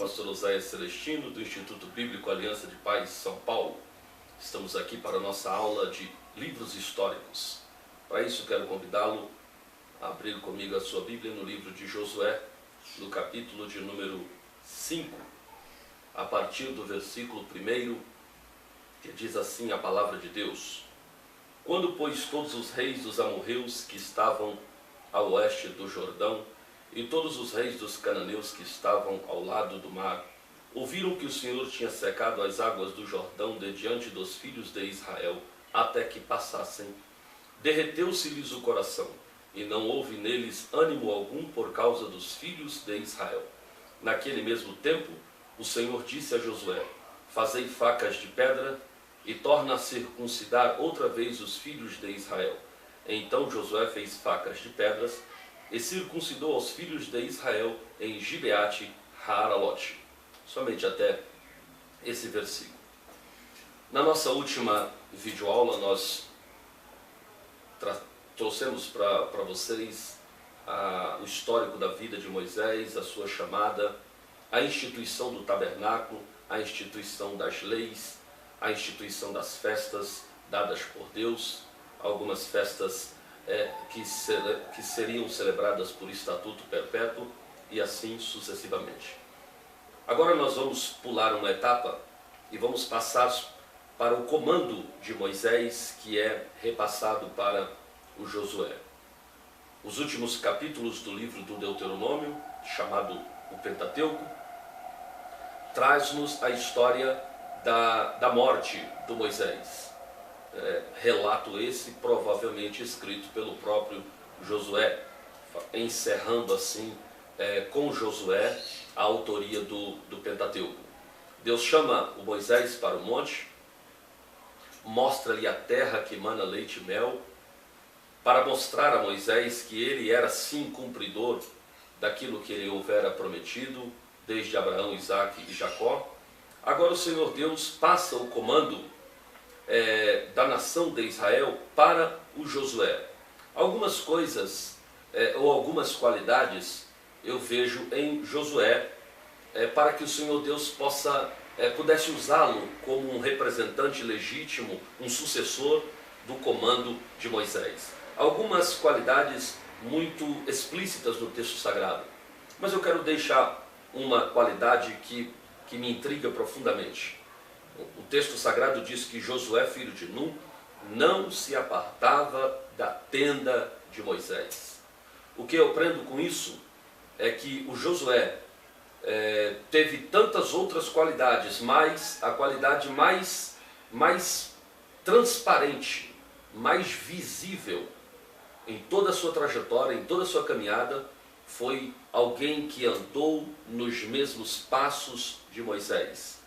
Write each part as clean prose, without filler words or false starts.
pastor Oséias Celestino, do Instituto Bíblico Aliança de Paz, São Paulo. Estamos aqui para a nossa aula de livros históricos. Para isso, quero convidá-lo a abrir comigo a sua Bíblia no livro de Josué, no capítulo de número 5, a partir do versículo 1, que diz assim a palavra de Deus: Quando, pois, todos os reis dos amorreus que estavam ao oeste do Jordão e todos os reis dos cananeus que estavam ao lado do mar ouviram que o Senhor tinha secado as águas do Jordão de diante dos filhos de Israel até que passassem, derreteu-se-lhes o coração, e não houve neles ânimo algum por causa dos filhos de Israel. Naquele mesmo tempo, o Senhor disse a Josué: Fazei facas de pedra e torna a circuncidar outra vez os filhos de Israel. Então Josué fez facas de pedras e circuncidou aos filhos de Israel em Gibeate Haaralote. Somente até esse versículo. Na nossa última videoaula, nós trouxemos para vocês o histórico da vida de Moisés, a sua chamada, a instituição do tabernáculo, a instituição das leis, a instituição das festas dadas por Deus, algumas festas que seriam celebradas por estatuto perpétuo e assim sucessivamente. Agora nós vamos pular uma etapa e vamos passar para o comando de Moisés, que é repassado para o Josué. Os últimos capítulos do livro do Deuteronômio, chamado o Pentateuco, traz-nos a história da morte do Moisés. Relato esse provavelmente escrito pelo próprio Josué, encerrando assim com Josué a autoria do Pentateuco. Deus chama o Moisés para o monte, mostra-lhe a terra que emana leite e mel, para mostrar a Moisés que ele era sim cumpridor daquilo que ele houvera prometido desde Abraão, Isaque e Jacó. Agora o Senhor Deus passa o comando da nação de Israel para o Josué. Algumas coisas ou algumas qualidades eu vejo em Josué para que o Senhor Deus pudesse usá-lo como um representante legítimo, um sucessor do comando de Moisés. Algumas qualidades muito explícitas no texto sagrado, mas eu quero deixar uma qualidade que me intriga profundamente. O texto sagrado diz que Josué, filho de Nun, não se apartava da tenda de Moisés. O que eu aprendo com isso é que o Josué teve tantas outras qualidades, mas a qualidade mais transparente, mais visível em toda a sua trajetória, em toda a sua caminhada, foi alguém que andou nos mesmos passos de Moisés.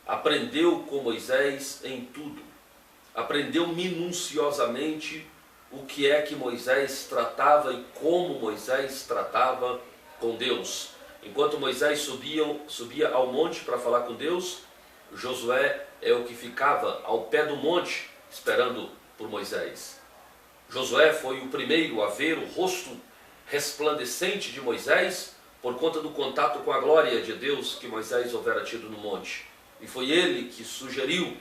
Aprendeu com Moisés em tudo. Aprendeu minuciosamente o que é que Moisés tratava e como Moisés tratava com Deus. Enquanto Moisés subia ao monte para falar com Deus, Josué é o que ficava ao pé do monte esperando por Moisés. Josué foi o primeiro a ver o rosto resplandecente de Moisés por conta do contato com a glória de Deus que Moisés houvera tido no monte. E foi ele que sugeriu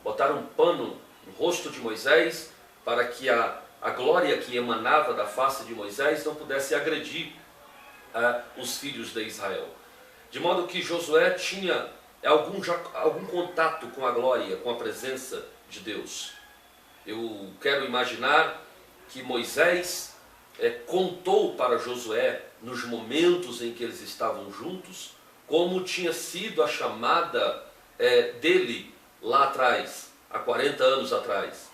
botar um pano no rosto de Moisés para que a glória que emanava da face de Moisés não pudesse agredir os filhos de Israel. De modo que Josué tinha algum contato com a glória, com a presença de Deus. Eu quero imaginar que Moisés contou para Josué, nos momentos em que eles estavam juntos, como tinha sido a chamada dele lá atrás, há 40 anos atrás.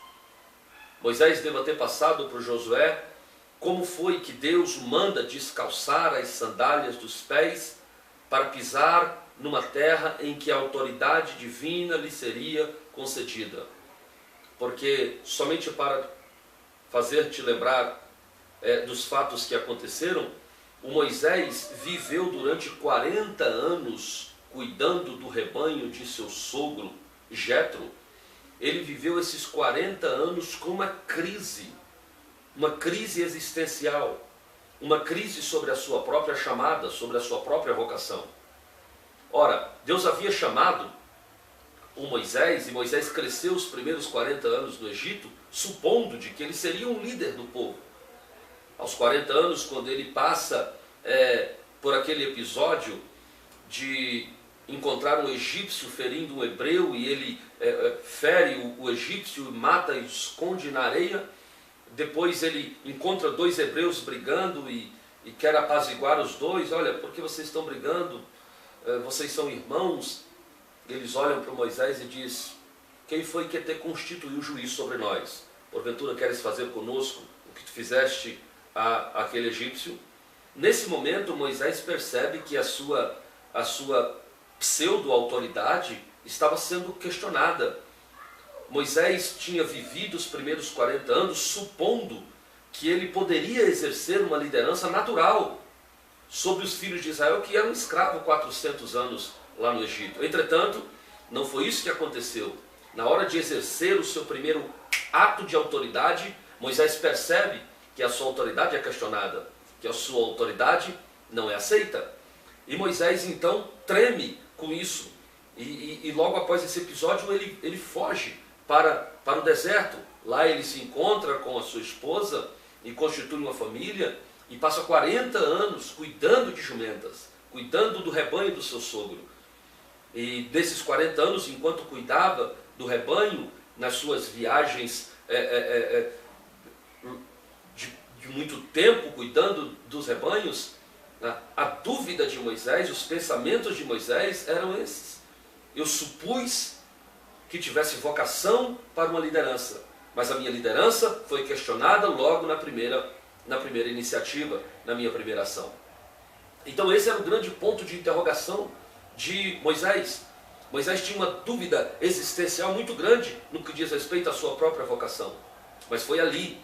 Moisés deve ter passado por Josué como foi que Deus manda descalçar as sandálias dos pés para pisar numa terra em que a autoridade divina lhe seria concedida. Porque somente para fazer-te lembrar dos fatos que aconteceram, o Moisés viveu durante 40 anos cuidando do rebanho de seu sogro Jetro. Ele viveu esses 40 anos com uma crise existencial, uma crise sobre a sua própria chamada, sobre a sua própria vocação. Ora, Deus havia chamado o Moisés, e Moisés cresceu os primeiros 40 anos no Egito, supondo de que ele seria um líder do povo. Aos 40 anos, quando ele passa por aquele episódio de encontrar um egípcio ferindo um hebreu, e ele fere o egípcio, mata e esconde na areia. Depois ele encontra dois hebreus brigando e quer apaziguar os dois. Olha, por que vocês estão brigando? Vocês são irmãos. Eles olham para Moisés e diz: quem foi que te constituiu juiz sobre nós? Porventura queres fazer conosco o que tu fizeste àquele egípcio? Nesse momento Moisés percebe que a sua pseudo-autoridade estava sendo questionada. Moisés tinha vivido os primeiros 40 anos supondo que ele poderia exercer uma liderança natural sobre os filhos de Israel, que eram escravos 400 anos lá no Egito. Entretanto, não foi isso que aconteceu. Na hora de exercer o seu primeiro ato de autoridade, Moisés percebe que a sua autoridade é questionada, que a sua autoridade não é aceita. E Moisés então treme com isso. E logo após esse episódio ele foge para o deserto. Lá ele se encontra com a sua esposa e constitui uma família e passa 40 anos cuidando de jumentas, cuidando do rebanho do seu sogro. E desses 40 anos, enquanto cuidava do rebanho, nas suas viagens de muito tempo cuidando dos rebanhos, a dúvida de Moisés, os pensamentos de Moisés eram esses: eu supus que tivesse vocação para uma liderança, mas a minha liderança foi questionada logo na primeira iniciativa, na minha primeira ação. Então esse era o grande ponto de interrogação de Moisés. Moisés tinha uma dúvida existencial muito grande no que diz respeito à sua própria vocação. Mas foi ali,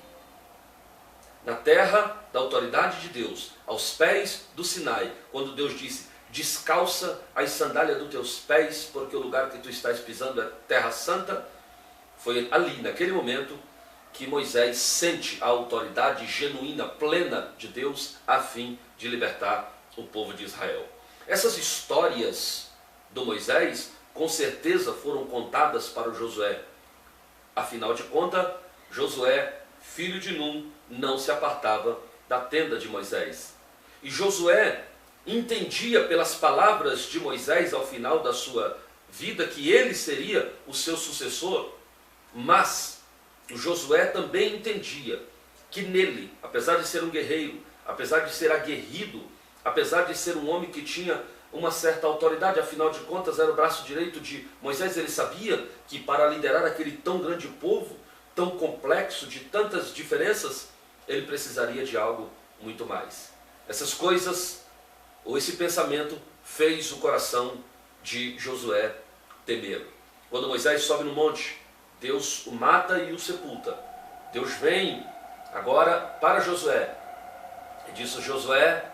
na terra da autoridade de Deus, aos pés do Sinai, quando Deus disse: descalça as sandálias dos teus pés, porque o lugar que tu estás pisando é terra santa. Foi ali, naquele momento, que Moisés sente a autoridade genuína, plena de Deus, a fim de libertar o povo de Israel. Essas histórias do Moisés, com certeza foram contadas para o Josué. Afinal de contas, Josué, filho de Num, não se apartava da tenda de Moisés. E Josué entendia pelas palavras de Moisés ao final da sua vida que ele seria o seu sucessor, mas o Josué também entendia que nele, apesar de ser um guerreiro, apesar de ser aguerrido, apesar de ser um homem que tinha uma certa autoridade, afinal de contas era o braço direito de Moisés, ele sabia que para liderar aquele tão grande povo, tão complexo, de tantas diferenças, ele precisaria de algo muito mais. Essas coisas, ou esse pensamento, fez o coração de Josué temer. Quando Moisés sobe no monte, Deus o mata e o sepulta. Deus vem agora para Josué e disse: Josué,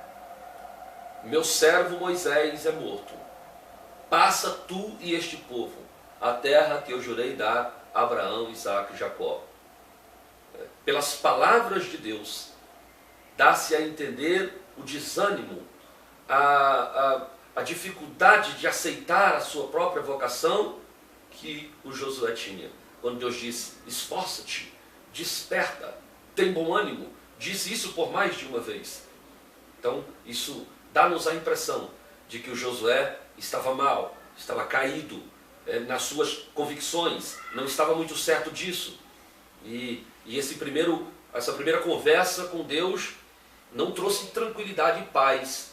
meu servo Moisés é morto. Passa tu e este povo a terra que eu jurei dar a Abraão, Isaque e Jacó. Pelas palavras de Deus, dá-se a entender o desânimo, a dificuldade de aceitar a sua própria vocação que o Josué tinha. Quando Deus disse: esforça-te, desperta, tem bom ânimo, disse isso por mais de uma vez. Então isso dá-nos a impressão de que o Josué estava mal, estava caído nas suas convicções, não estava muito certo disso. E essa primeira conversa com Deus não trouxe tranquilidade e paz,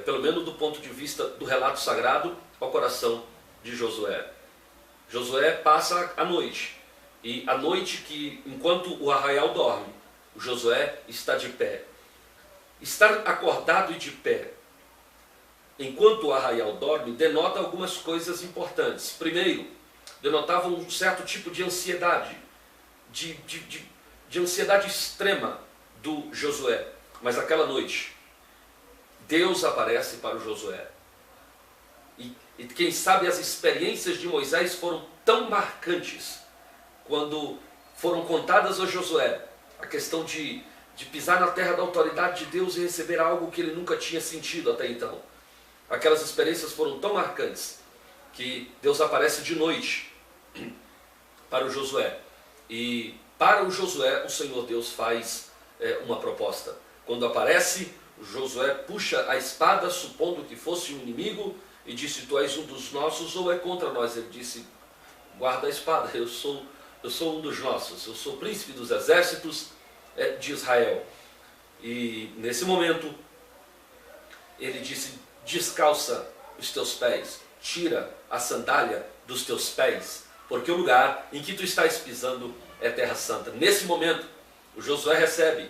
pelo menos do ponto de vista do relato sagrado, ao coração de Josué. Josué passa a noite, e a noite que, enquanto o arraial dorme, o Josué está de pé. Estar acordado e de pé, enquanto o arraial dorme, denota algumas coisas importantes. Primeiro, denotava um certo tipo de ansiedade, de ansiedade extrema do Josué. Mas aquela noite, Deus aparece para o Josué. E quem sabe as experiências de Moisés foram tão marcantes, quando foram contadas a Josué, a questão de pisar na terra da autoridade de Deus e receber algo que ele nunca tinha sentido até então. aquelas experiências foram tão marcantes que Deus aparece de noite para o Josué. E para o Josué, o Senhor Deus faz uma proposta. Quando aparece, Josué puxa a espada, supondo que fosse um inimigo, e disse: tu és um dos nossos ou é contra nós? Ele disse: guarda a espada, eu sou um dos nossos, eu sou príncipe dos exércitos de Israel. E nesse momento, ele disse: descalça os teus pés, tira a sandália dos teus pés, porque o lugar em que tu estás pisando é terra santa. Nesse momento, o Josué recebe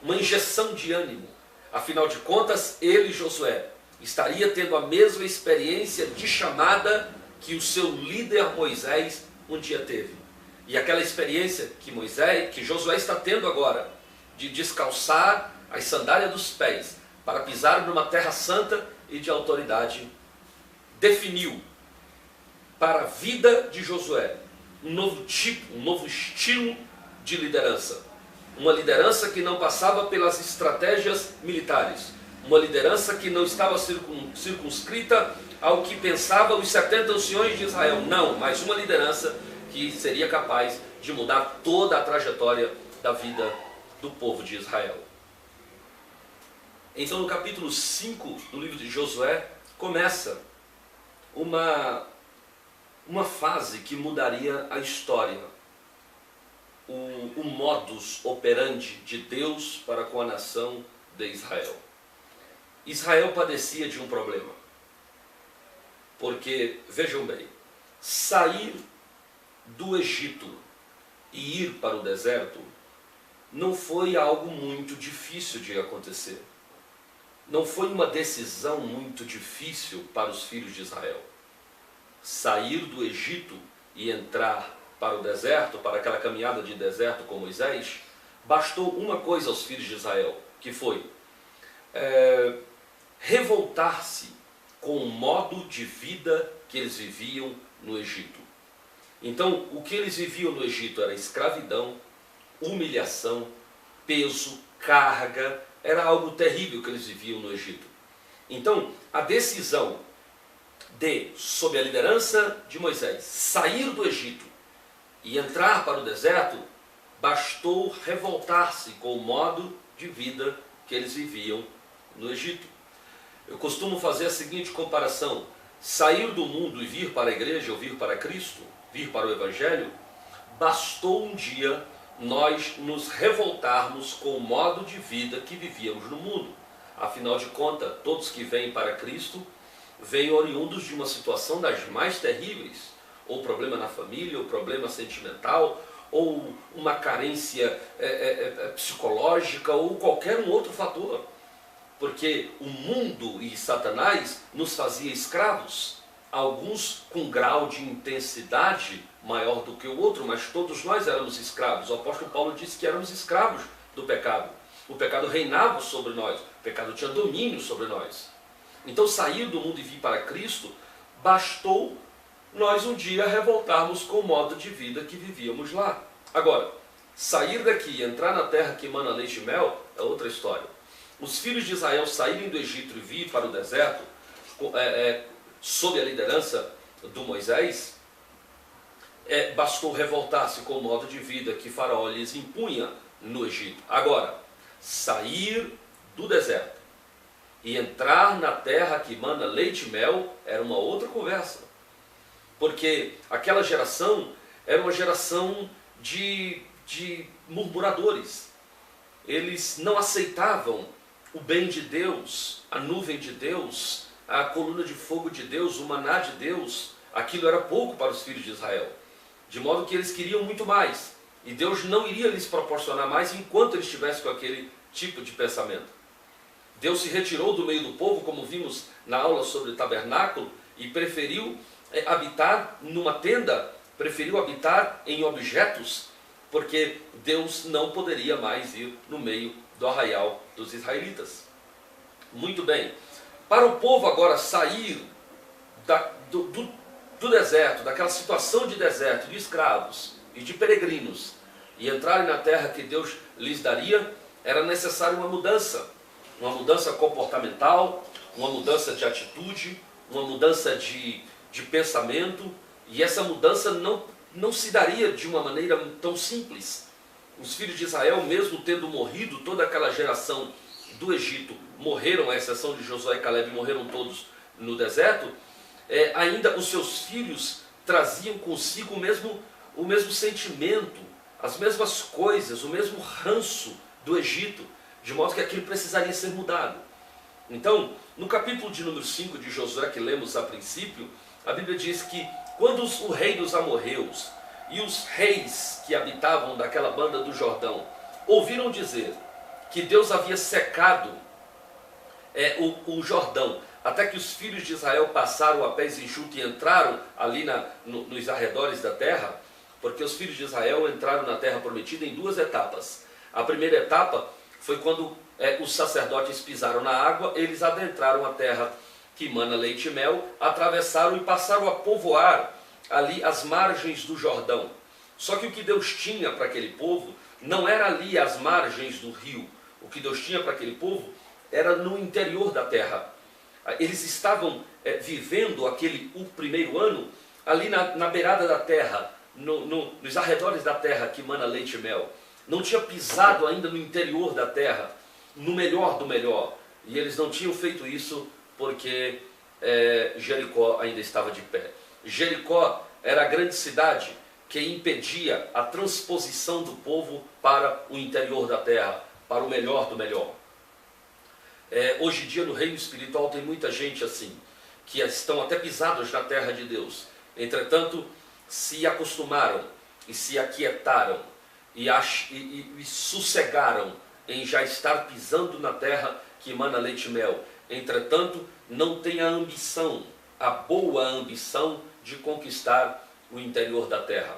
uma injeção de ânimo. Afinal de contas, ele, Josué, estaria tendo a mesma experiência de chamada que o seu líder Moisés um dia teve. E aquela experiência que Josué está tendo agora, de descalçar as sandálias dos pés para pisar numa terra santa e de autoridade, definiu para a vida de Josué um novo tipo, um novo estilo de liderança. Uma liderança que não passava pelas estratégias militares. Uma liderança que não estava circunscrita ao que pensavam os 70 anciões de Israel. Não, mas uma liderança que seria capaz de mudar toda a trajetória da vida do povo de Israel. Então, no capítulo 5 do livro de Josué, começa uma fase que mudaria a história. O modus operandi de Deus para com a nação de Israel. Israel padecia de um problema. Porque, vejam bem, sair do Egito e ir para o deserto não foi algo muito difícil de acontecer. Não foi uma decisão muito difícil para os filhos de Israel. Sair do Egito e entrar para o deserto, para aquela caminhada de deserto com Moisés, bastou uma coisa aos filhos de Israel, que foi revoltar-se com o modo de vida que eles viviam no Egito. Então, o que eles viviam no Egito era escravidão, humilhação, peso, carga, era algo terrível que eles viviam no Egito. Então, a decisão de, sob a liderança de Moisés, sair do Egito e entrar para o deserto, bastou revoltar-se com o modo de vida que eles viviam no Egito. Eu costumo fazer a seguinte comparação: sair do mundo e vir para a igreja, ou vir para Cristo, vir para o Evangelho, bastou um dia nós nos revoltarmos com o modo de vida que vivíamos no mundo. Afinal de contas, todos que vêm para Cristo vêm oriundos de uma situação das mais terríveis, ou problema na família, ou problema sentimental, ou uma carência psicológica, ou qualquer um outro fator. Porque o mundo e Satanás nos fazia escravos, alguns com grau de intensidade maior do que o outro, mas todos nós éramos escravos. O apóstolo Paulo disse que éramos escravos do pecado. O pecado reinava sobre nós, o pecado tinha domínio sobre nós. Então, sair do mundo e vir para Cristo, bastou nós um dia revoltarmos com o modo de vida que vivíamos lá. Agora, sair daqui e entrar na terra que emana leite e mel é outra história. Os filhos de Israel saírem do Egito e vir para o deserto, sob a liderança do Moisés, bastou revoltar-se com o modo de vida que Faraó lhes impunha no Egito. Agora, sair do deserto e entrar na terra que emana leite e mel era uma outra conversa. Porque aquela geração era uma geração de murmuradores. Eles não aceitavam o bem de Deus, a nuvem de Deus, a coluna de fogo de Deus, o maná de Deus. Aquilo era pouco para os filhos de Israel. De modo que eles queriam muito mais. E Deus não iria lhes proporcionar mais enquanto eles estivessem com aquele tipo de pensamento. Deus se retirou do meio do povo, como vimos na aula sobre o tabernáculo, e preferiu habitar numa tenda, preferiu habitar em objetos, porque Deus não poderia mais ir no meio do arraial dos israelitas. Muito bem. Para o povo agora sair do deserto, daquela situação de deserto, de escravos e de peregrinos, e entrarem na terra que Deus lhes daria, era necessária uma mudança. uma mudança comportamental, uma mudança de atitude, uma mudança de pensamento, e essa mudança não se daria de uma maneira tão simples. Os filhos de Israel, mesmo tendo morrido, toda aquela geração do Egito morreram, à exceção de Josué e Caleb, morreram todos no deserto, ainda os seus filhos traziam consigo o mesmo sentimento, as mesmas coisas, o mesmo ranço do Egito, de modo que aquilo precisaria ser mudado. Então, no capítulo de número 5 de Josué, que lemos a princípio, a Bíblia diz que quando o rei dos amorreus e os reis que habitavam daquela banda do Jordão ouviram dizer que Deus havia secado o Jordão, até que os filhos de Israel passaram a pés enxutos e entraram ali nos arredores da terra, porque os filhos de Israel entraram na terra prometida em duas etapas. A primeira etapa foi quando os sacerdotes pisaram na água, eles adentraram a terra que mana leite e mel, atravessaram e passaram a povoar ali as margens do Jordão. Só que o que Deus tinha para aquele povo não era ali as margens do rio. O que Deus tinha para aquele povo era no interior da terra. Eles estavam vivendo o primeiro ano ali na beirada da terra, nos arredores da terra que mana leite e mel. Não tinha pisado ainda no interior da terra, no melhor do melhor. E eles não tinham feito isso porque Jericó ainda estava de pé. Jericó era a grande cidade que impedia a transposição do povo para o interior da terra, para o melhor do melhor. Hoje em dia no reino espiritual tem muita gente assim, que estão até pisados na terra de Deus. Entretanto, se acostumaram e se aquietaram e sossegaram em já estar pisando na terra que emana leite e mel. Entretanto, não tem a ambição, a boa ambição de conquistar o interior da terra.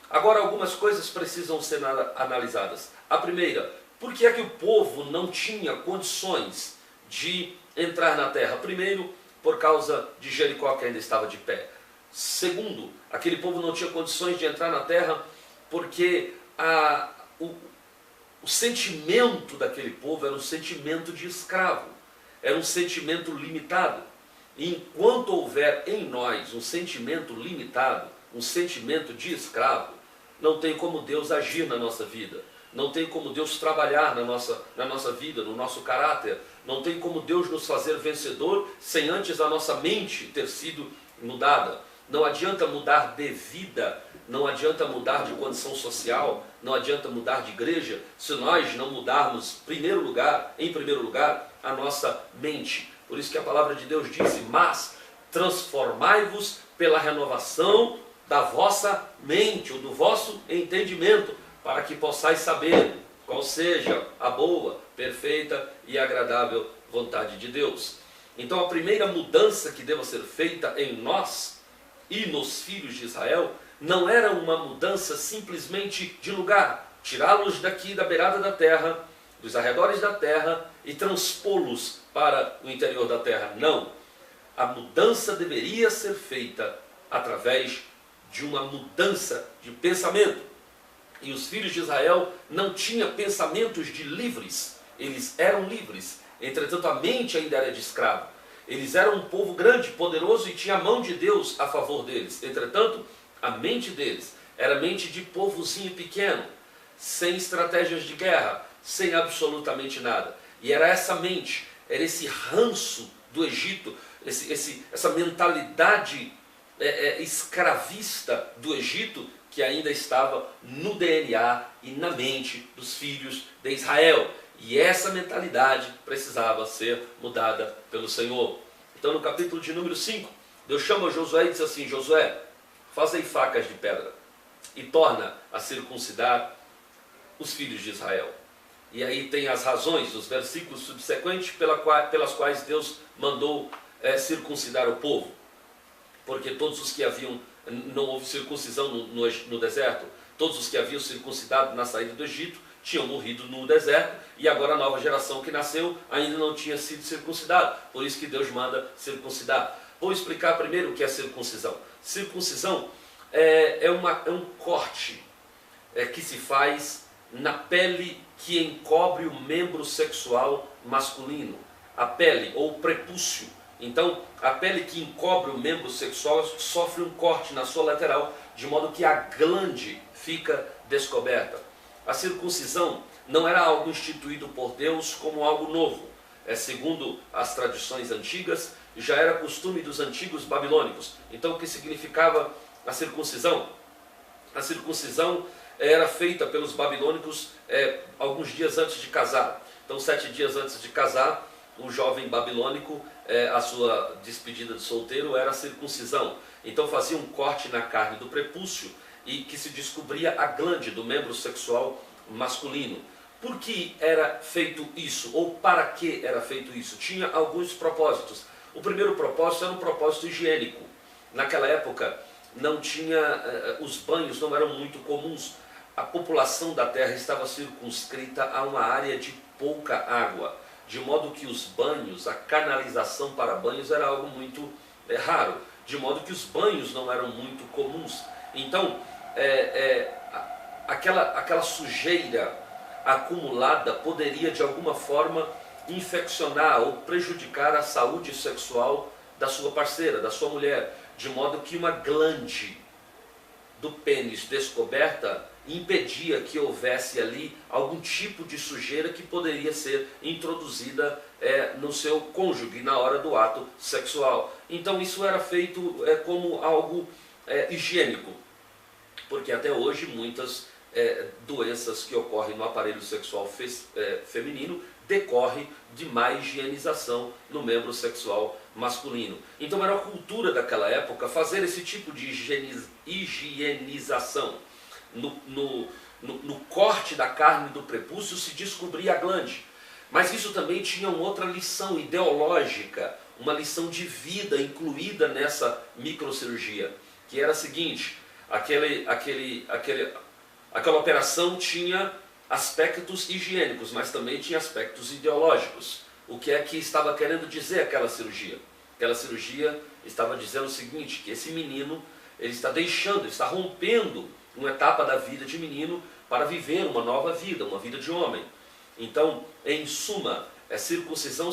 Agora, algumas coisas precisam ser analisadas. A primeira, por que é que o povo não tinha condições de entrar na terra? Primeiro, por causa de Jericó, que ainda estava de pé. Segundo, aquele povo não tinha condições de entrar na terra porque o sentimento daquele povo era um sentimento de escravo, era um sentimento limitado. E enquanto houver em nós um sentimento limitado, um sentimento de escravo, não tem como Deus agir na nossa vida, não tem como Deus trabalhar na nossa vida, no nosso caráter, não tem como Deus nos fazer vencedor sem antes a nossa mente ter sido mudada. Não adianta mudar de vida, não adianta mudar de condição social, não adianta mudar de igreja, se nós não mudarmos em primeiro lugar, a nossa mente. Por isso que a palavra de Deus disse: mas transformai-vos pela renovação da vossa mente, ou do vosso entendimento, para que possais saber qual seja a boa, perfeita e agradável vontade de Deus. Então a primeira mudança que deva ser feita em nós e nos filhos de Israel não era uma mudança simplesmente de lugar, tirá-los daqui da beirada da terra, dos arredores da terra e transpô-los para o interior da terra. Não. A mudança deveria ser feita através de uma mudança de pensamento. E os filhos de Israel não tinham pensamentos de livres, eles eram livres, entretanto a mente ainda era de escravo. Eles eram um povo grande, poderoso e tinha a mão de Deus a favor deles. Entretanto, a mente deles era mente de povozinho pequeno, sem estratégias de guerra, sem absolutamente nada. E era essa mente, era esse ranço do Egito, essa mentalidade escravista do Egito que ainda estava no DNA e na mente dos filhos de Israel. E essa mentalidade precisava ser mudada pelo Senhor. Então no capítulo de número 5, Deus chama Josué e diz assim: Josué, fazei facas de pedra e torna a circuncidar os filhos de Israel. E aí tem as razões, os versículos subsequentes pelas quais Deus mandou circuncidar o povo. Porque todos os que haviam, não houve circuncisão no deserto, todos os que haviam circuncidado na saída do Egito tinham morrido no deserto, e agora a nova geração que nasceu ainda não tinha sido circuncidada. Por isso que Deus manda circuncidar. Vou explicar primeiro o que é circuncisão. Circuncisão é um corte que se faz na pele que encobre o membro sexual masculino, a pele ou prepúcio. Então, a pele que encobre o membro sexual sofre um corte na sua lateral, de modo que a glande fica descoberta. A circuncisão não era algo instituído por Deus como algo novo. Segundo as tradições antigas, já era costume dos antigos babilônicos. Então, o que significava a circuncisão? A circuncisão era feita pelos babilônicos alguns dias antes de casar. Então, 7 dias antes de casar, o jovem babilônico, a sua despedida de solteiro era a circuncisão. Então fazia um corte na carne do prepúcio e que se descobria a glande do membro sexual masculino. Por que era feito isso? Ou para que era feito isso? Tinha alguns propósitos. O primeiro propósito era um propósito higiênico. Naquela época não tinha, os banhos não eram muito comuns. A população da terra estava circunscrita a uma área de pouca água, de modo que os banhos, a canalização para banhos era algo muito raro, de modo que os banhos não eram muito comuns. Então, aquela sujeira acumulada poderia de alguma forma infeccionar ou prejudicar a saúde sexual da sua parceira, da sua mulher, de modo que uma glande do pênis descoberta impedia que houvesse ali algum tipo de sujeira que poderia ser introduzida no seu cônjuge na hora do ato sexual. Então isso era feito como algo higiênico, porque até hoje muitas doenças que ocorrem no aparelho sexual feminino decorrem de má higienização no membro sexual masculino. Então era a cultura daquela época fazer esse tipo de higienização. No corte da carne do prepúcio se descobria a glande. Mas isso também tinha uma outra lição ideológica, uma lição de vida incluída nessa microcirurgia, que era a seguinte: aquela operação tinha aspectos higiênicos, mas também tinha aspectos ideológicos. O que é que estava querendo dizer aquela cirurgia? Aquela cirurgia estava dizendo o seguinte, que esse menino ele está rompendo uma etapa da vida de menino para viver uma nova vida, uma vida de homem. Então, em suma, a circuncisão